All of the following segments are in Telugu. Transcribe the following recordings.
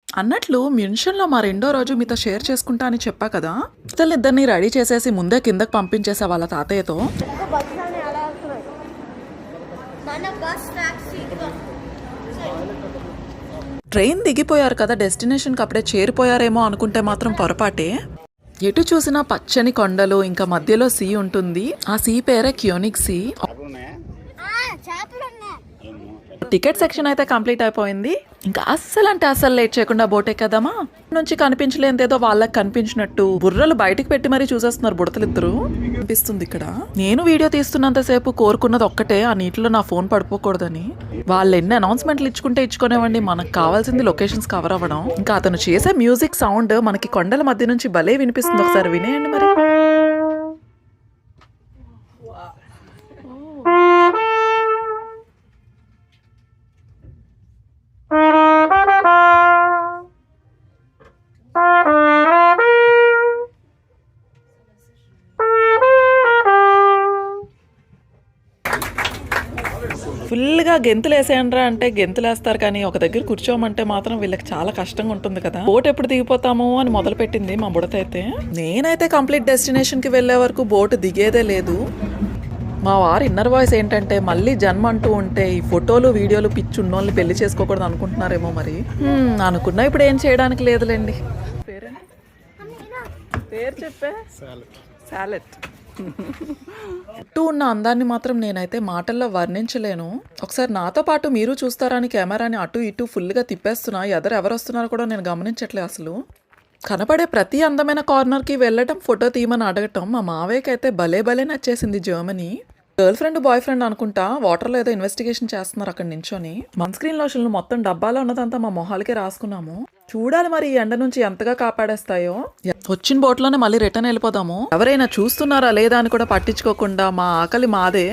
అన్నట్లు మ్యూన్షన్లో మా రెండో రోజు మీతో షేర్ చేసుకుంటా అని చెప్పా కదా. ఇద్దరిని రెడీ చేసేసి ముందే కిందకి పంపించేసా వాళ్ళ తాతయ్యతో. ట్రైన్ దిగిపోయారు కదా, డెస్టినేషన్కి అప్పుడే చేరిపోయారేమో అనుకుంటే మాత్రం పొరపాటే. ఎటు చూసినా పచ్చని కొండలు, ఇంకా మధ్యలో సీ ఉంటుంది. ఆ సీ పేరే క్యోనిక్ సీ. టికెట్ సెక్షన్ అయితే కంప్లీట్ అయిపోయింది. ఇంకా అస్సలు లేట్ చేయకుండా బోట్ ఎక్కేద్దామా. నుంచి కనిపించలేదేదో వాళ్ళకి కనిపించినట్టు బుర్రలు బయటికి పెట్టి మరీ చూసేస్తున్నారు బుడతలిద్దరు. అనిపిస్తుంది ఇక్కడ. నేను వీడియో తీస్తున్నంతసేపు కోరుకున్నది ఒక్కటే, ఆ నీటిలో నా ఫోన్ పడిపోకూడదని. వాళ్ళు ఎన్ని అనౌన్స్మెంట్లు ఇచ్చుకునేవ్వండి, మనకు కావాల్సింది లొకేషన్స్ కవర్ అవ్వడం. ఇంకా అతను చేసే మ్యూజిక్ సౌండ్ మనకి కొండల మధ్య నుంచి భలే వినిపిస్తుంది. ఒకసారి వినేయండి మరి. ఫుల్గా గెంతులేసేయండ్రా అంటే గెంతులేస్తారు, కానీ ఒక దగ్గర కూర్చోమంటే మాత్రం వీళ్ళకి చాలా కష్టంగా ఉంటుంది కదా. బోట్ ఎప్పుడు దిగిపోతాము అని మొదలు పెట్టింది మా బుడతైతే. నేనైతే కంప్లీట్ డెస్టినేషన్కి వెళ్ళే వరకు బోట్ దిగేదే లేదు. మా వారు ఇన్నర్ వాయిస్ ఏంటంటే, మళ్ళీ జన్మ అంటూ ఉంటే ఈ ఫోటోలు వీడియోలు పిచ్చి ఉన్నోళ్ళని పెళ్లి చేసుకోకూడదు అనుకుంటున్నారేమో మరి. అనుకున్నా ఇప్పుడు ఏం చేయడానికి లేదులేండి. పేరు చెప్పే సాలెట్. చుట్టూ ఉన్న అందాన్ని మాత్రం నేనైతే మాటల్లో వర్ణించలేను. ఒకసారి నాతో పాటు మీరు చూస్తారని కెమెరాని అటు ఇటు ఫుల్గా తిప్పేస్తున్నా. ఎవరు వస్తున్నారో కూడా నేను గమనించట్లే అసలు. కనపడే ప్రతి అందమైన కార్నర్కి వెళ్ళటం, ఫోటో తీయమని అడగటం. మా మావయ్యకి అయితే భలే నచ్చేసింది Germany. Girl friend boy friend అనుకుంటా వాటర్లో ఏదో ఇన్వెస్టిగేషన్ చేస్తున్నారు అక్కడ నించొని. సన్ స్క్రీన్ లోషన్లు మొత్తం డబ్బాలో ఉన్నదంతా మా మొహాలకే రాసుకున్నాము. చూడాలి మరి ఈ ఎండ నుంచి ఎంతగా కాపాడేస్తాయో. వచ్చిన బోట్లోనే మళ్ళీ రిటర్న్ వెళ్ళిపోదాము. ఎవరైనా చూస్తున్నారా లేదా అని కూడా పట్టించుకోకుండా మా ఆకలి మాదే.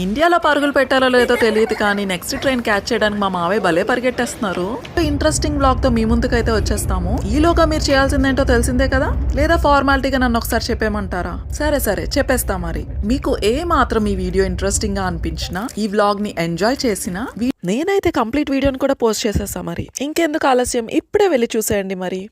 ఇండియాలో పరుగులు పెట్టారో లేదో తెలియదు, కానీ నెక్స్ట్ ట్రైన్ క్యాచ్ చేయడానికి మా మావయ్య భలే పరిగెట్టేస్తున్నారు. ఇంట్రెస్టింగ్ బ్లాగ్ తో మీ ముందుకైతే వచ్చేస్తాము. ఈలోగా మీరు చేయాల్సిందేంటో తెలిసిందే కదా, లేదా ఫార్మాలిటీగా నన్ను ఒకసారి చెప్పేమంటారా? సరే చెప్పేస్తా మరి. మీకు ఏ మాత్రం ఈ వీడియో ఇంట్రెస్టింగ్ గా అనిపించినా, ఈ వ్లాగ్ ని ఎంజాయ్ చేసినా, నేనైతే కంప్లీట్ వీడియోని కూడా పోస్ట్ చేసేస్తా మరి. ఇంకెందుకు ఆలస్యం, ఇప్పుడే వెళ్ళి చూసేయండి మరి.